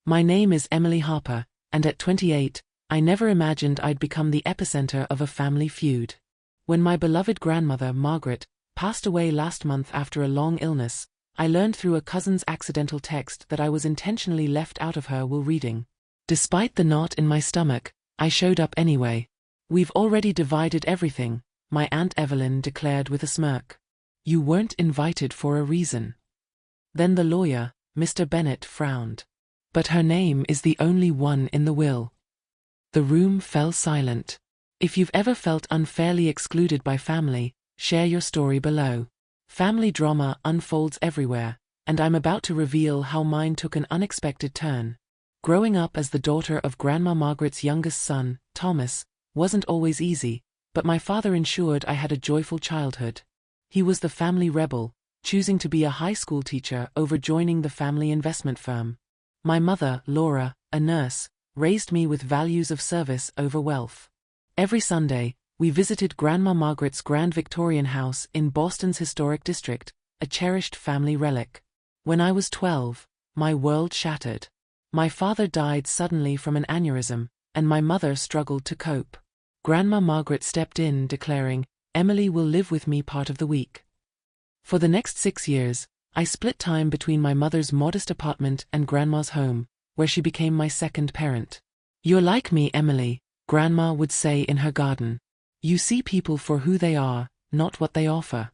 My name is Emily Harper, and at 28, I never imagined I'd become the epicenter of a family feud. When my beloved grandmother, Margaret, passed away last month after a long illness, I learned through a cousin's accidental text that I was intentionally left out of her will reading. Despite the knot in my stomach, I showed up anyway. We've already divided everything, my Aunt Evelyn declared with a smirk. You weren't invited for a reason. Then the lawyer, Mr. Bennet, frowned. But her name is the only one in the will. The room fell silent. If you've ever felt unfairly excluded by family, share your story below. Family drama unfolds everywhere, and I'm about to reveal how mine took an unexpected turn. Growing up as the daughter of Grandma Margaret's youngest son, Thomas, wasn't always easy, but my father ensured I had a joyful childhood. He was the family rebel, choosing to be a high school teacher over joining the family investment firm. My mother, Laura, a nurse, raised me with values of service over wealth. Every Sunday, we visited Grandma Margaret's grand Victorian house in Boston's historic district, a cherished family relic. When I was 12, my world shattered. My father died suddenly from an aneurysm, and my mother struggled to cope. Grandma Margaret stepped in, declaring, "Emily will live with me part of the week." For the next 6 years, I split time between my mother's modest apartment and Grandma's home, where she became my second parent. "You're like me, Emily," Grandma would say in her garden. "You see people for who they are, not what they offer."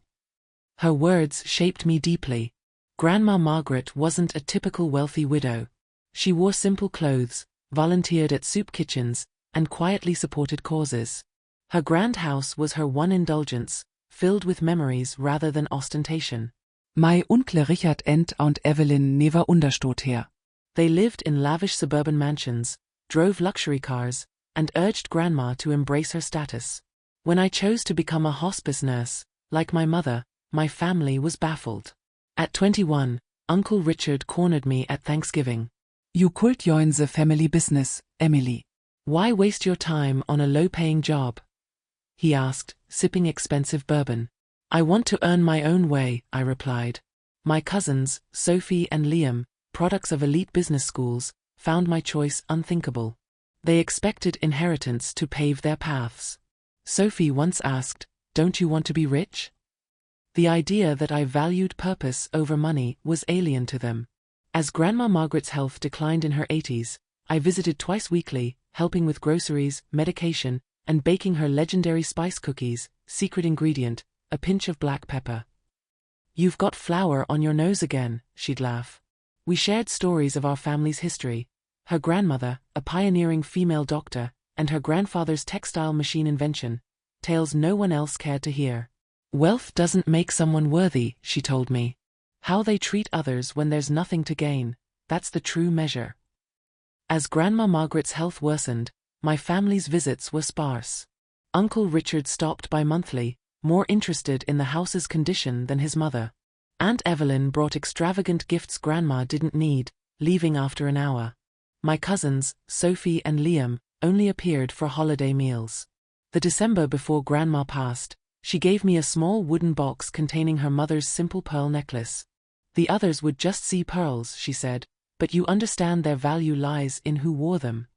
Her words shaped me deeply. Grandma Margaret wasn't a typical wealthy widow. She wore simple clothes, volunteered at soup kitchens, and quietly supported causes. Her grand house was her one indulgence, filled with memories rather than ostentation. My onkle Richard and Aunt Evelyn never understood her. They lived in lavish suburban mansions, drove luxury cars, and urged Grandma to embrace her status. When I chose to become a hospice nurse, like my mother, my family was baffled. At 21, Uncle Richard cornered me at Thanksgiving. "You could join the family business, Emily." "Why waste your time on a low-paying job?" he asked, sipping expensive bourbon. "I want to earn my own way," I replied. My cousins, Sophie and Liam, products of elite business schools, found my choice unthinkable. They expected inheritance to pave their paths. Sophie once asked, "Don't you want to be rich?" The idea that I valued purpose over money was alien to them. As Grandma Margaret's health declined in her 80s, I visited twice weekly, helping with groceries, medication, and baking her legendary spice cookies, secret ingredient, a pinch of black pepper. "You've got flour on your nose again," she'd laugh. We shared stories of our family's history. Her grandmother, a pioneering female doctor, and her grandfather's textile machine invention, tales no one else cared to hear. "Wealth doesn't make someone worthy," she told me. "How they treat others when there's nothing to gain, that's the true measure." As Grandma Margaret's health worsened, my family's visits were sparse. Uncle Richard stopped by monthly, more interested in the house's condition than his mother. Aunt Evelyn brought extravagant gifts Grandma didn't need, leaving after an hour. My cousins, Sophie and Liam, only appeared for holiday meals. The December before Grandma passed, she gave me a small wooden box containing her mother's simple pearl necklace. "The others would just see pearls," she said, "but you understand their value lies in who wore them."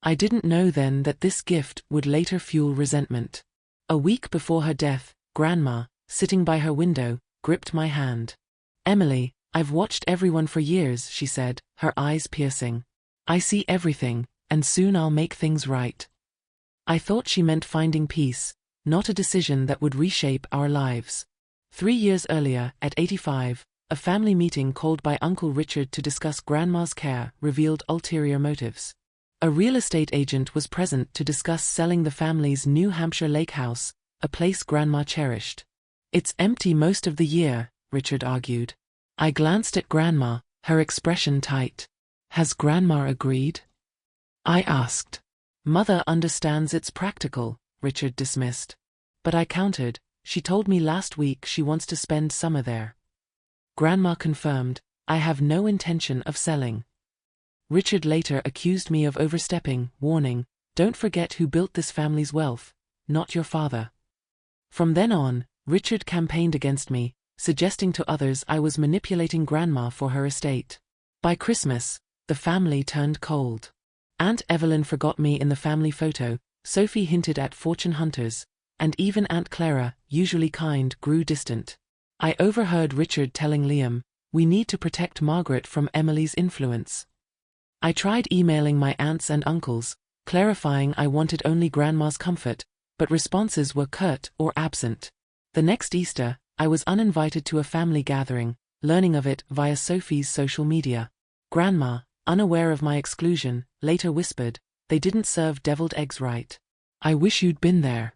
I didn't know then that this gift would later fuel resentment. A week before her death, Grandma, sitting by her window, gripped my hand. "Emily, I've watched everyone for years," she said, her eyes piercing. "I see everything, and soon I'll make things right." I thought she meant finding peace, not a decision that would reshape our lives. 3 years earlier, at 85, a family meeting called by Uncle Richard to discuss Grandma's care revealed ulterior motives. A real estate agent was present to discuss selling the family's New Hampshire lake house, a place Grandma cherished. "It's empty most of the year," Richard argued. I glanced at Grandma, her expression tight. "Has Grandma agreed?" I asked. "Mother understands it's practical," Richard dismissed. But I countered, "She told me last week she wants to spend summer there." Grandma confirmed, "I have no intention of selling." Richard later accused me of overstepping, warning, "Don't forget who built this family's wealth, not your father." From then on, Richard campaigned against me, suggesting to others I was manipulating Grandma for her estate. By Christmas, The family turned cold. Aunt Evelyn forgot me in the family photo, Sophie hinted at fortune hunters, and even Aunt Clara, usually kind, grew distant. I overheard Richard telling Liam, "We need to protect Margaret from Emily's influence." I tried emailing my aunts and uncles, clarifying I wanted only Grandma's comfort, but responses were curt or absent. The next Easter, I was uninvited to a family gathering, learning of it via Sophie's social media. Grandma, unaware of my exclusion, later whispered, "They didn't serve deviled eggs right. I wish you'd been there."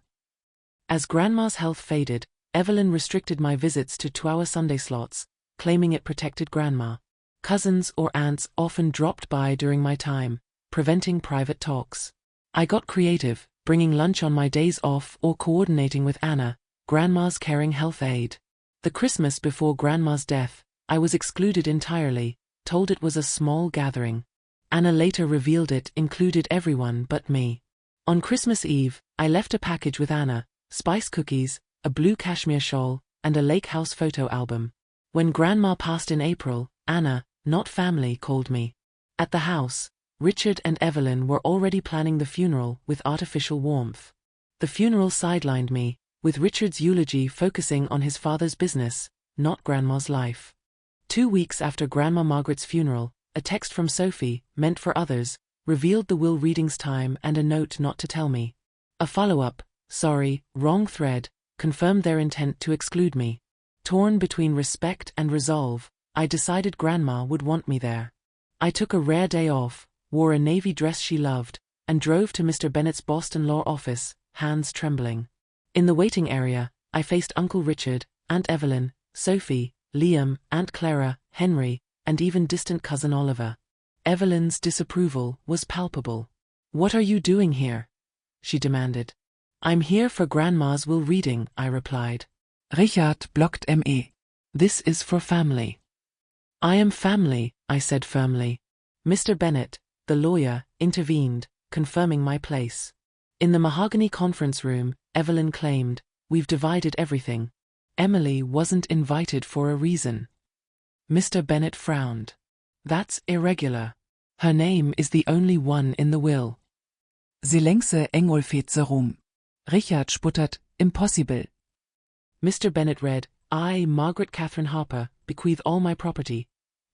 As Grandma's health faded, Evelyn restricted my visits to 2-hour Sunday slots, claiming it protected Grandma. Cousins or aunts often dropped by during my time, preventing private talks. I got creative, bringing lunch on my days off or coordinating with Anna, Grandma's caring health aide. The Christmas before Grandma's death, I was excluded entirely, told it was a small gathering. Anna later revealed it included everyone but me. On Christmas Eve, I left a package with Anna, spice cookies, a blue cashmere shawl, and a lake house photo album. When Grandma passed in April, Anna, not family, called me. At the house, Richard and Evelyn were already planning the funeral with artificial warmth. The funeral sidelined me, with Richard's eulogy focusing on his father's business, not Grandma's life. 2 weeks after Grandma Margaret's funeral, a text from Sophie, meant for others, revealed the will readings time and a note not to tell me. A follow-up, "Sorry, wrong thread," confirmed their intent to exclude me. Torn between respect and resolve, I decided Grandma would want me there. I took a rare day off, wore a navy dress she loved, and drove to Mr. Bennet's Boston law office, hands trembling. In the waiting area, I faced Uncle Richard, Aunt Evelyn, Sophie, Liam, Aunt Clara, Henry, and even distant cousin Oliver. Evelyn's disapproval was palpable. "What are you doing here?" she demanded. "I'm here for Grandma's will reading," I replied. Richard blocked me. "This is for family." "I am family," I said firmly. Mr. Bennet, the lawyer, intervened, confirming my place. In the mahogany conference room, Evelyn claimed, "We've divided everything. Emily wasn't invited for a reason." Mr. Bennet frowned. "That's irregular. Her name is the only one in the will." Sie längse Engolfeze rum. Richard sputtert, "Impossible." Mr. Bennet read, "I, Margaret Catherine Harper, bequeath all my property,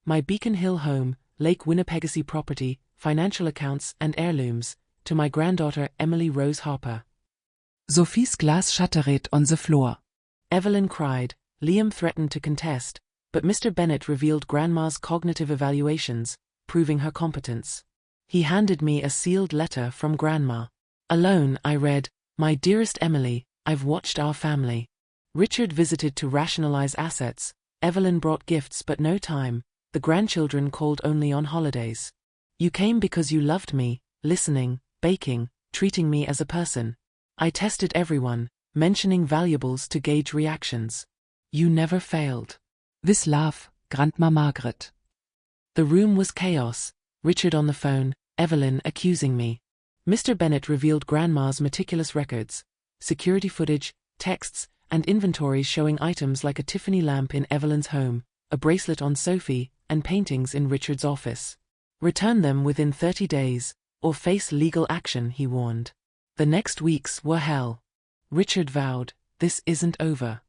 my Beacon Hill home, Lake Winnipegosis property, financial accounts and heirlooms, to my granddaughter Emily Rose Harper." Sophie's glass shattered on the floor. Evelyn cried. Liam threatened to contest, but Mr. Bennet revealed Grandma's cognitive evaluations, proving her competence. He handed me a sealed letter from Grandma. Alone, I read, "My dearest Emily, I've watched our family." Richard visited to rationalize assets, Evelyn brought gifts but no time, the grandchildren called only on holidays. "You came because you loved me, listening, baking, treating me as a person. I tested everyone, mentioning valuables to gauge reactions. You never failed. With love, Grandma Margaret." The room was chaos, Richard on the phone, Evelyn accusing me. Mr. Bennet revealed Grandma's meticulous records, security footage, texts, and inventories showing items like a Tiffany lamp in Evelyn's home, a bracelet on Sophie, and paintings in Richard's office. "Return them within 30 days, or face legal action," he warned. The next weeks were hell. Richard vowed, "This isn't over."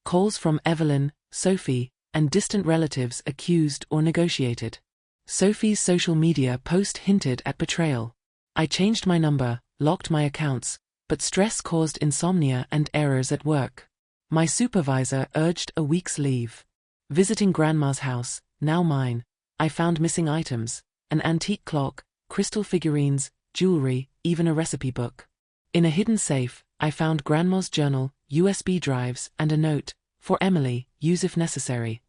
Calls from Evelyn, Sophie, and distant relatives accused or negotiated. Sophie's social media post hinted at betrayal. I changed my number, locked my accounts, but stress caused insomnia and errors at work. My supervisor urged a week's leave. Visiting Grandma's house, now mine, I found missing items, an antique clock, crystal figurines, jewelry, even a recipe book. In a hidden safe, I found Grandma's journal, USB drives, and a note, "For Emily, use if necessary."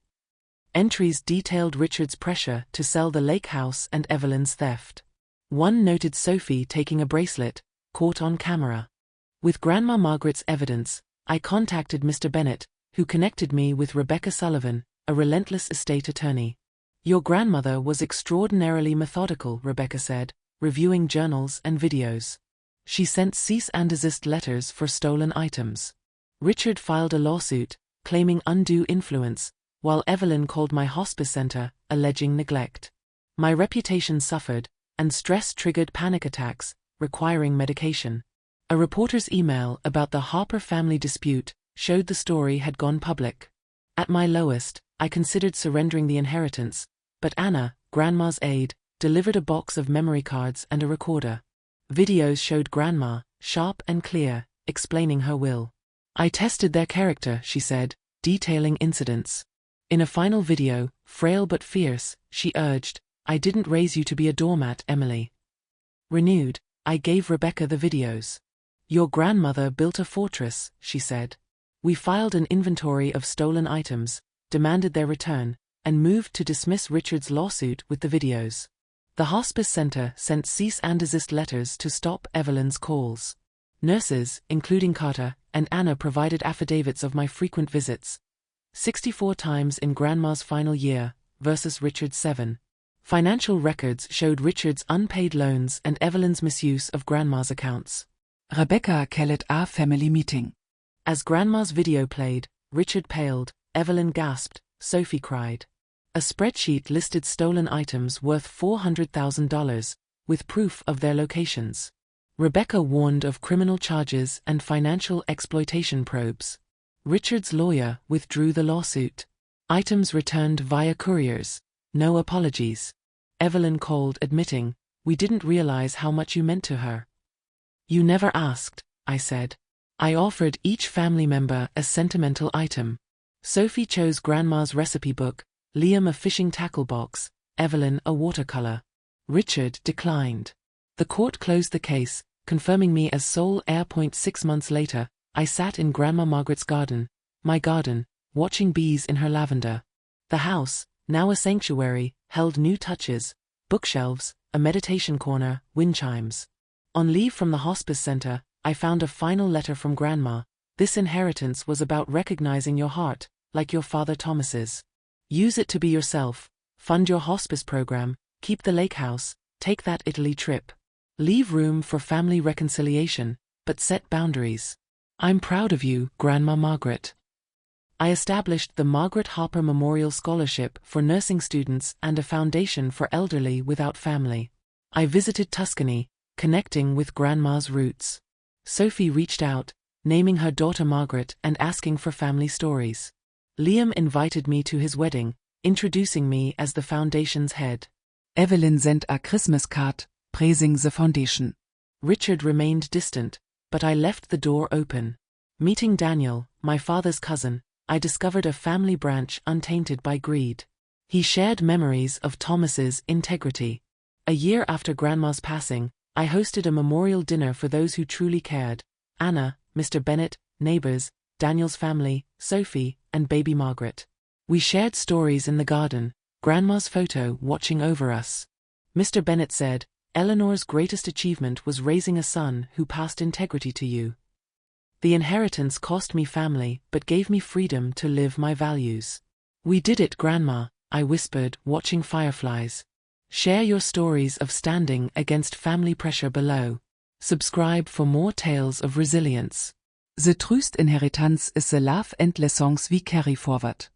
Entries detailed Richard's pressure to sell the lake house and Evelyn's theft. One noted Sophie taking a bracelet, caught on camera. With Grandma Margaret's evidence, I contacted Mr. Bennet, who connected me with Rebecca Sullivan, a relentless estate attorney. "Your grandmother was extraordinarily methodical," Rebecca said, reviewing journals and videos. "She sent cease and desist letters for stolen items." Richard filed a lawsuit, claiming undue influence, while Evelyn called my hospice center, alleging neglect. My reputation suffered, and stress triggered panic attacks, requiring medication. A reporter's email about the Harper family dispute showed the story had gone public. At my lowest, I considered surrendering the inheritance, but Anna, Grandma's aide, delivered a box of memory cards and a recorder. Videos showed Grandma, sharp and clear, explaining her will. I tested their character, she said, detailing incidents. In a final video, frail but fierce, she urged, "I didn't raise you to be a doormat, Emily." Renewed, I gave Rebecca the videos. "Your grandmother built a fortress," she said. We filed an inventory of stolen items, demanded their return, and moved to dismiss Richard's lawsuit with the videos. The hospice center sent cease and desist letters to stop Evelyn's calls. Nurses, including Carter and Anna, provided affidavits of my frequent visits. 64 times in Grandma's final year, versus Richard's 7. Financial records showed Richard's unpaid loans and Evelyn's misuse of Grandma's accounts. Rebecca callet a family meeting. As Grandma's video played, Richard paled, Evelyn gasped, Sophie cried. A spreadsheet listed stolen items worth $400,000, with proof of their locations. Rebecca warned of criminal charges and financial exploitation probes. Richard's lawyer withdrew the lawsuit. Items returned via couriers. No apologies. Evelyn called admitting, "We didn't realize how much you meant to her." "You never asked," I said. I offered each family member a sentimental item. Sophie chose Grandma's recipe book, Liam a fishing tackle box, Evelyn a watercolor. Richard declined. The court closed the case, confirming me as sole heir. 6 months later, I sat in Grandma Margaret's garden, my garden, watching bees in her lavender. The house, now a sanctuary, held new touches: bookshelves, a meditation corner, wind chimes. On leave from the hospice center, I found a final letter from Grandma. "This inheritance was about recognizing your heart, like your father Thomas's. Use it to be yourself, fund your hospice program, keep the lake house, take that Italy trip. Leave room for family reconciliation, but set boundaries. I'm proud of you, Grandma Margaret." I established the Margaret Harper Memorial Scholarship for nursing students and a foundation for elderly without family. I visited Tuscany, connecting with Grandma's roots. Sophie reached out, naming her daughter Margaret and asking for family stories. Liam invited me to his wedding, introducing me as the foundation's head. Evelyn sent a Christmas card, praising the foundation. Richard remained distant, but I left the door open. Meeting Daniel, my father's cousin, I discovered a family branch untainted by greed. He shared memories of Thomas's integrity. A year after Grandma's passing, I hosted a memorial dinner for those who truly cared: Anna, Mr. Bennett, neighbors, Daniel's family, Sophie, and baby Margaret. We shared stories in the garden, Grandma's photo watching over us. Mr. Bennett said, "Eleanor's greatest achievement was raising a son who passed integrity to you. The inheritance cost me family but gave me freedom to live my values." "We did it, Grandma," I whispered, watching fireflies. Share your stories of standing against family pressure below. Subscribe for more tales of resilience. The truest inheritance is the love and lessons we carry forward.